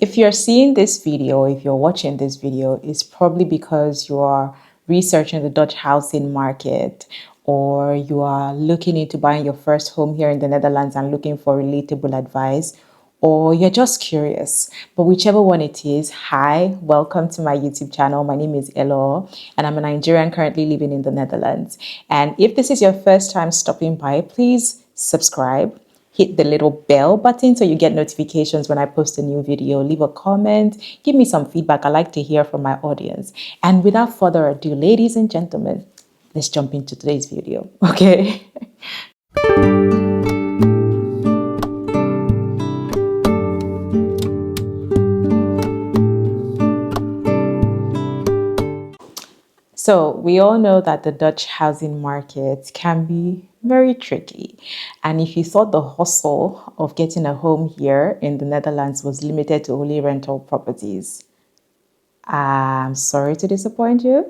If you're seeing this video, if you're watching this video, it's probably because you are researching the Dutch housing market, or you are looking into buying your first home here in the Netherlands and looking for relatable advice, or you're just curious. But whichever one it is, hi, welcome to my YouTube channel. My name is Elo, and I'm a Nigerian currently living in the Netherlands. And if this is your first time stopping by, please subscribe. Hit the little bell button so you get notifications when I post a new video. Leave a comment, give me some feedback. I like to hear from my audience. And without further ado, ladies and gentlemen, let's jump into today's video, okay? So we all know that the Dutch housing market can be very tricky. And if you thought the hustle of getting a home here in the Netherlands was limited to only rental properties, I'm sorry to disappoint you.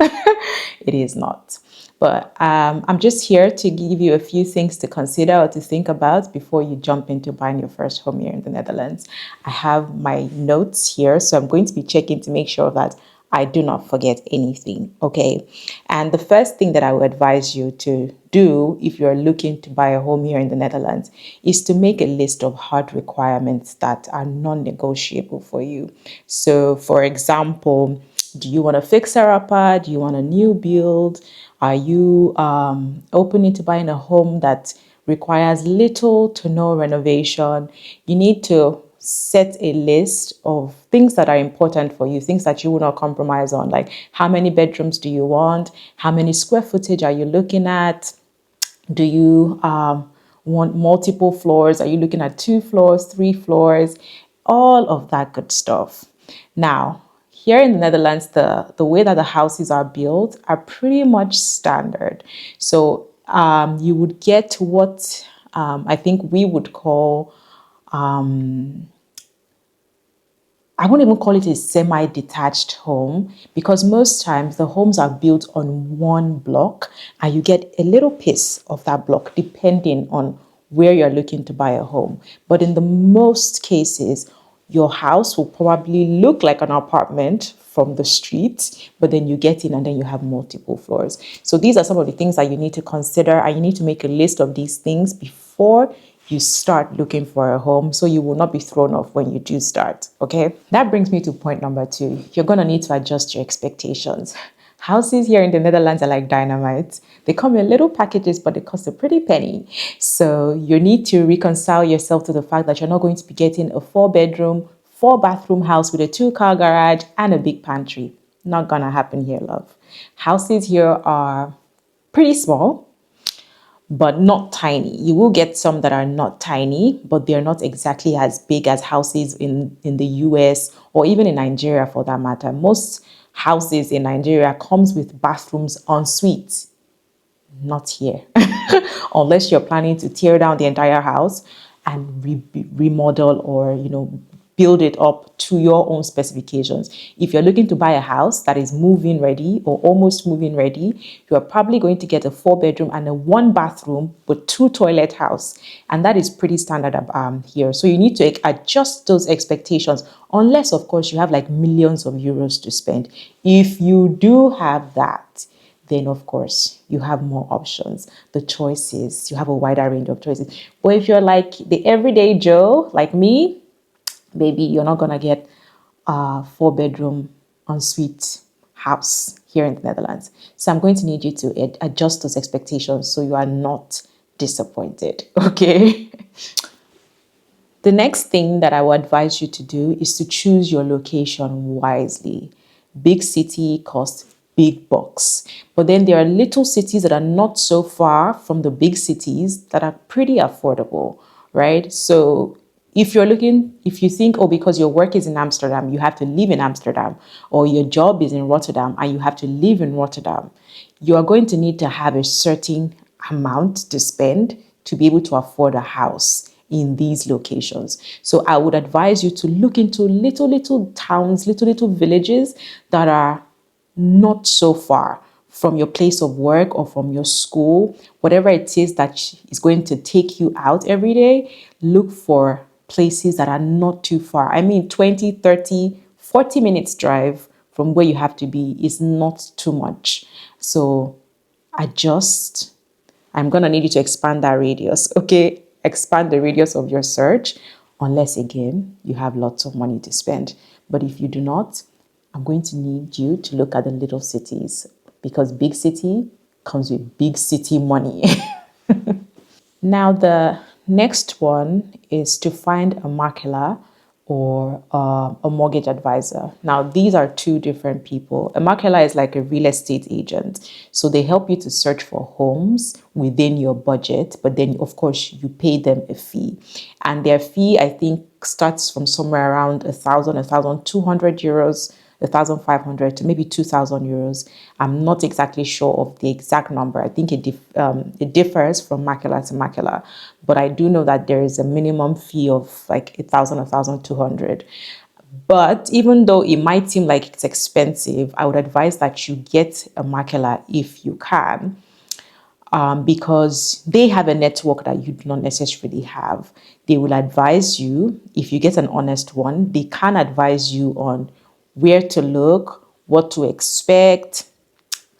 It is not. But I'm just here to give you a few things to consider or to think about before you jump into buying your first home here in the Netherlands. I have my notes here, so I'm going to be checking to make sure that I do not forget anything, okay? And the first thing that I would advise you to do if you're looking to buy a home here in the Netherlands is to make a list of hard requirements that are non-negotiable for you. So, for example, do you want a fixer-upper? Do you want a new build? Are you open to buying a home that requires little to no renovation? You need to set a list of things that are important for you, things that you will not compromise on, like how many bedrooms do you want? How many square footage are you looking at? Do you want multiple floors? Are you looking at 2 floors, 3 floors? All of that good stuff. Now, here in the Netherlands, the way that the houses are built are pretty much standard. So you would get what I think we would call, I won't even call it a semi-detached home, because most times the homes are built on one block and you get a little piece of that block depending on where you're looking to buy a home. But in the most cases, your house will probably look like an apartment from the street, but then you get in and then you have multiple floors. So these are some of the things that you need to consider, and you need to make a list of these things before you start looking for a home, so you will not be thrown off when you do start, okay? That brings me to point number 2. You're going to need to adjust your expectations. Houses here in the Netherlands are like dynamite. They come in little packages, but they cost a pretty penny. So you need to reconcile yourself to the fact that you're not going to be getting a 4-bedroom, 4-bathroom house with a 2-car garage and a big pantry. Not gonna happen here, love. Houses here are pretty small, but not tiny. You will get some that are not tiny, but they're not exactly as big as houses in the US or even in Nigeria for that matter. Most houses in Nigeria comes with bathrooms en suite. Not here. Unless you're planning to tear down the entire house and remodel or, build it up to your own specifications. If you're looking to buy a house that is move-in ready or almost move-in ready, you are probably going to get a 4-bedroom and a 1-bathroom with 2-toilet house. And that is pretty standard here. So you need to adjust those expectations, unless, of course, you have like millions of euros to spend. If you do have that, then of course you have more options, the choices, you have a wider range of choices. But if you're like the everyday Joe, like me, baby, you're not gonna get a 4-bedroom ensuite house here in the Netherlands. So I'm going to need you to adjust those expectations so you are not disappointed, okay? The next thing that I would advise you to do is to choose your location wisely. Big city costs big bucks. But then there are little cities that are not so far from the big cities that are pretty affordable, right? So if you think, oh, because your work is in Amsterdam, you have to live in Amsterdam, or your job is in Rotterdam and you have to live in Rotterdam, you are going to need to have a certain amount to spend to be able to afford a house in these locations. So I would advise you to look into little towns, little villages that are not so far from your place of work or from your school, whatever it is that is going to take you out every day. Look for places that are not too far. I mean, 20, 30, 40 minutes drive from where you have to be is not too much. So I'm going to need you to expand that radius, okay? Expand the radius of your search, unless, again, you have lots of money to spend. But if you do not, I'm going to need you to look at the little cities, because big city comes with big city money. Now, the next one is to find a makeler or a mortgage advisor. Now, these are two different people. A makeler is like a real estate agent. So they help you to search for homes within your budget, but then, of course, you pay them a fee. And their fee, I think, starts from somewhere around 1,200 euros, 1,500 to maybe 2,000 euros. I'm not exactly sure of the exact number. I think it differs from macula to macula, but I do know that there is a minimum fee of like 1,000, 1,200. But even though it might seem like it's expensive, I would advise that you get a macula if you can. Because they have a network that you do not necessarily have. They will advise you, if you get an honest one, they can advise you on where to look, what to expect.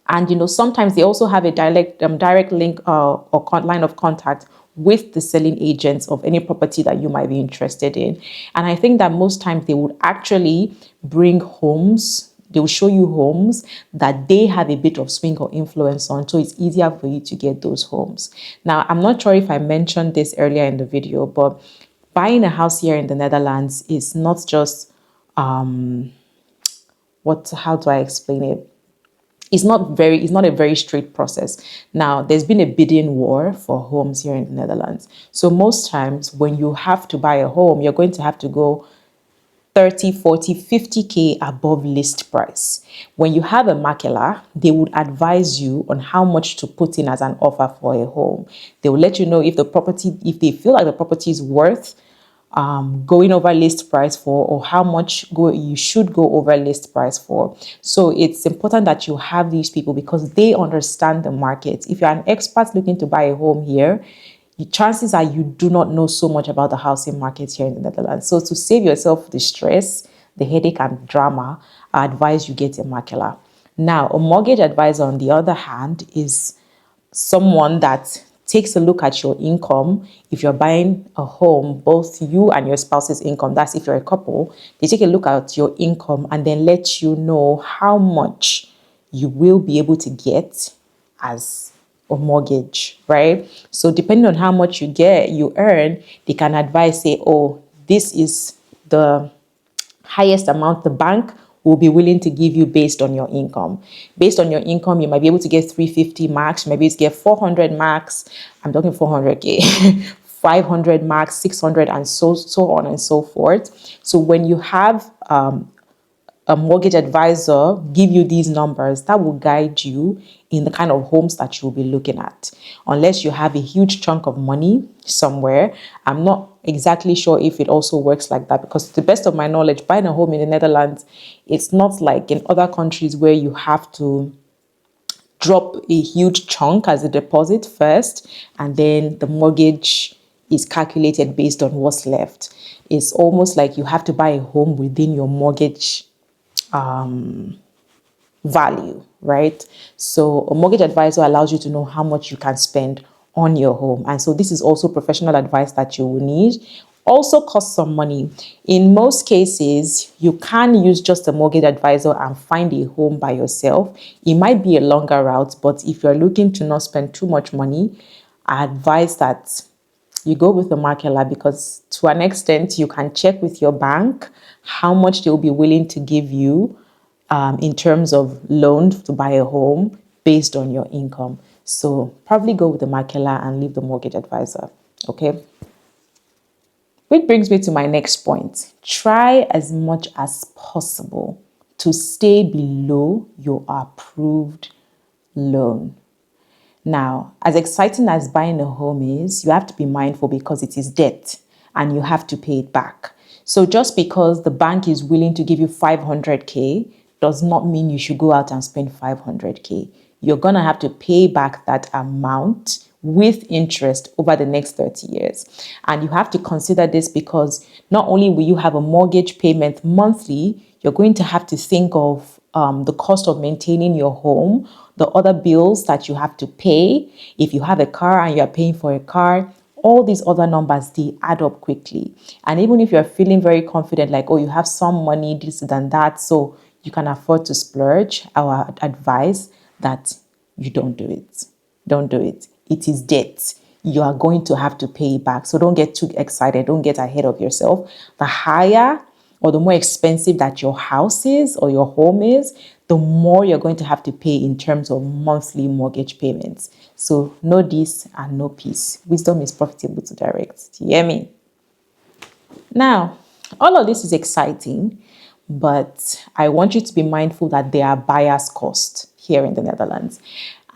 And, sometimes they also have a direct link or line of contact with the selling agents of any property that you might be interested in. And I think that most times they would actually bring homes. They will show you homes that they have a bit of swing or influence on, so it's easier for you to get those homes. Now, I'm not sure if I mentioned this earlier in the video, but buying a house here in the Netherlands is not just, how do I explain it? It's not a very straight process. Now, there's been a bidding war for homes here in the Netherlands. So most times when you have to buy a home, you're going to have to go 30, 40, 50K above list price. When you have a makeler, they would advise you on how much to put in as an offer for a home. They will let you know if they feel like the property is worth going over list price for, or how much you should go over list price for. So it's important that you have these people because they understand the market. If you're an expat looking to buy a home here, the chances are you do not know so much about the housing market here in the Netherlands. So to save yourself the stress, the headache and drama, I advise you get a makeler. Now, a mortgage advisor, on the other hand, is someone that takes a look at your income. If you're buying a home, both you and your spouse's income, that's if you're a couple, they take a look at your income and then let you know how much you will be able to get as a mortgage, right? So depending on how much you earn, they can advise, say, oh, this is the highest amount the bank will be willing to give you based on your income. Based on your income, you might be able to get 350 max, you might be able to get 400 max. I'm talking 400K, 500 max, 600, and so on and so forth. So when you have a mortgage advisor give you these numbers, that will guide you in the kind of homes that you'll be looking at. Unless you have a huge chunk of money somewhere, I'm not exactly sure if it also works like that, because to the best of my knowledge, buying a home in the Netherlands, it's not like in other countries where you have to drop a huge chunk as a deposit first, and then the mortgage is calculated based on what's left. It's almost like you have to buy a home within your mortgage value, right? So a mortgage advisor allows you to know how much you can spend on your home. And so this is also professional advice that you will need. Also costs some money. In most cases, you can use just a mortgage advisor and find a home by yourself. It might be a longer route, but if you're looking to not spend too much money, I advise that you go with a makeler, because to an extent, you can check with your bank how much they'll be willing to give you in terms of loan to buy a home based on your income. So probably go with the makeler and leave the mortgage advisor, okay? Which brings me to my next point. Try as much as possible to stay below your approved loan. Now, as exciting as buying a home is, you have to be mindful because it is debt and you have to pay it back. So just because the bank is willing to give you 500K does not mean you should go out and spend 500K. You're going to have to pay back that amount with interest over the next 30 years. And you have to consider this because not only will you have a mortgage payment monthly, you're going to have to think of the cost of maintaining your home, the other bills that you have to pay. If you have a car and you're paying for a car, all these other numbers, they add up quickly. And even if you're feeling very confident, like, oh, you have some money, this and that, so you can afford to splurge, our advice that you don't do it. Don't do it. It is debt. You are going to have to pay it back. So don't get too excited. Don't get ahead of yourself. The higher or the more expensive that your house is or your home is, the more you're going to have to pay in terms of monthly mortgage payments. So know this and know peace. Wisdom is profitable to direct. Do you hear me? Now, all of this is exciting, but I want you to be mindful that there are buyer's costs here in the Netherlands.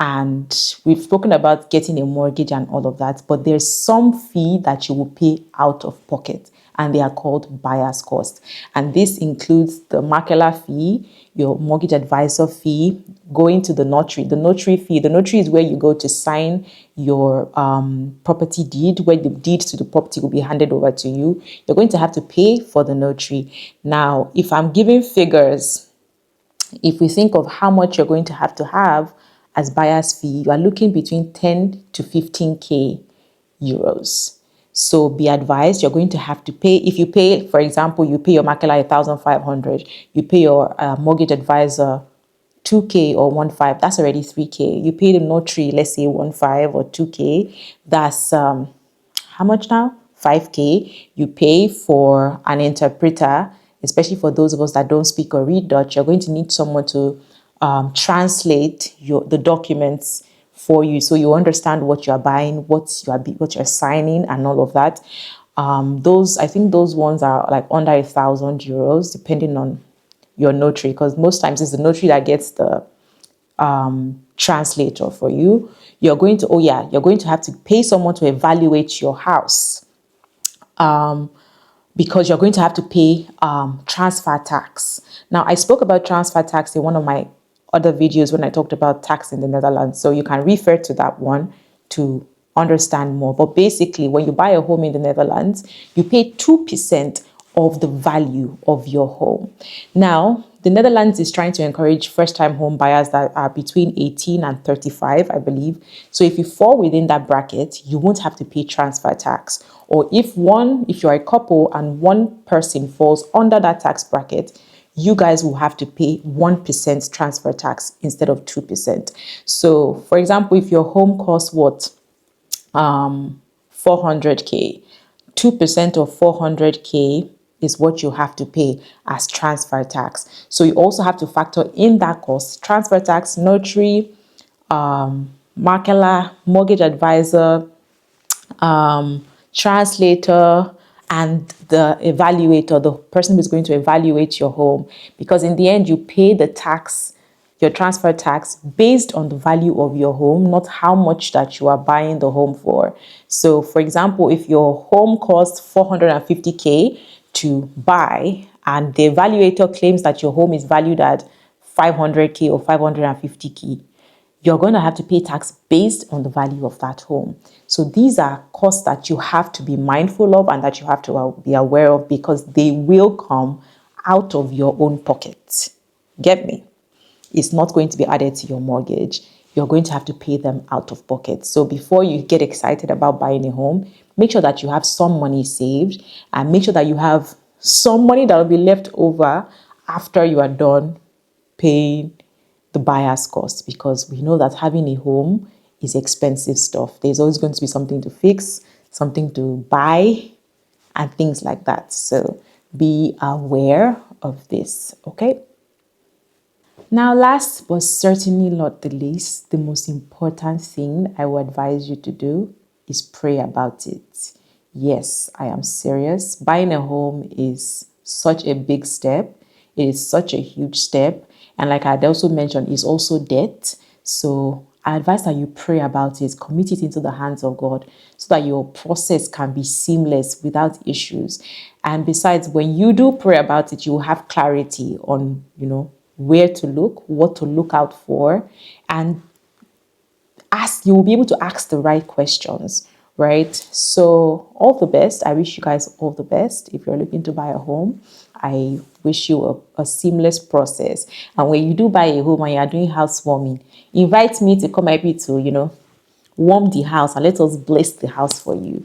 And we've spoken about getting a mortgage and all of that, but there's some fee that you will pay out of pocket, and they are called buyer's costs. And this includes the makelar fee, your mortgage advisor fee, going to the notary fee. The notary is where you go to sign your property deed, where the deed to the property will be handed over to you. You're going to have to pay for the notary. Now, if I'm giving figures, if we think of how much you're going to have as buyer's fee, you are looking between 10 to 15k euros. So be advised, you're going to have to pay. If you pay, for example, you pay your makelar 1,500, you pay your mortgage advisor 2k or 1.5, that's already 3k. You pay the notary, let's say 1.5 or 2k, that's how much now? 5k. You pay for an interpreter, especially for those of us that don't speak or read Dutch. You're going to need someone to translate the documents for you, so you understand what you're buying, what you're signing, and all of that. I think those ones are like under 1,000 euros, depending on your notary, because most times it's the notary that gets the translator for you. You're going to have to pay someone to evaluate your house, because you're going to have to pay transfer tax. Now, I spoke about transfer tax in one of my other videos when I talked about tax in the Netherlands, so you can refer to that one to understand more. But basically, when you buy a home in the Netherlands, you pay 2% of the value of your home. Now, the Netherlands is trying to encourage first-time home buyers that are between 18 and 35, I believe. So if you fall within that bracket, you won't have to pay transfer tax. Or if you're a couple and one person falls under that tax bracket, you guys will have to pay 1% transfer tax instead of 2%. So, for example, if your home costs 400k, 2% of 400k is what you have to pay as transfer tax. So you also have to factor in that cost: transfer tax, notary, makelar, mortgage advisor, translator, and the evaluator, the person who's going to evaluate your home. Because in the end, you pay the tax, your transfer tax, based on the value of your home, not how much that you are buying the home for. So, for example, if your home costs 450k to buy, and the evaluator claims that your home is valued at 500k or 550k, you're going to have to pay tax based on the value of that home. So these are costs that you have to be mindful of and that you have to be aware of, because they will come out of your own pocket. Get me? It's not going to be added to your mortgage. You're going to have to pay them out of pocket. So before you get excited about buying a home, make sure that you have some money saved, and make sure that you have some money that will be left over after you are done paying the buyer's cost, because we know that having a home is expensive stuff. There's always going to be something to fix, something to buy, and things like that. So be aware of this, okay? Now, last but certainly not the least, the most important thing I would advise you to do is pray about it. Yes, I am serious. Buying a home is such a big step. It is such a huge step. And like I had also mentioned, it's also debt. So I advise that you pray about it, commit it into the hands of God, so that your process can be seamless without issues. And besides, when you do pray about it, you will have clarity on, where to look, what to look out for. And you will be able to ask the right questions, right? So all the best. I wish you guys all the best. If you're looking to buy a home, I wish you a seamless process. And when you do buy a home and you're doing housewarming, invite me to come maybe to, warm the house and let us bless the house for you.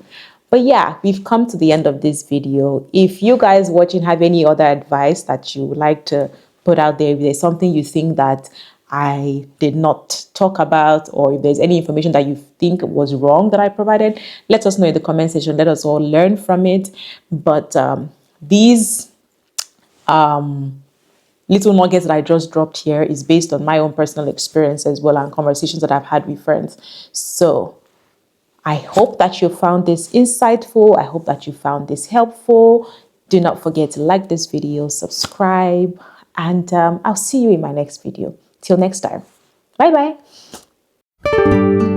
But yeah, we've come to the end of this video. If you guys watching have any other advice that you would like to put out there, if there's something you think that I did not talk about, or if there's any information that you think was wrong that I provided, let us know in the comment section. Let us all learn from it. But these little nuggets that I just dropped here is based on my own personal experience as well, and conversations that I've had with friends. So I hope that you found this insightful. I hope that you found this helpful. Do not forget to like this video, subscribe, and I'll see you in my next video. Till next time. Bye bye.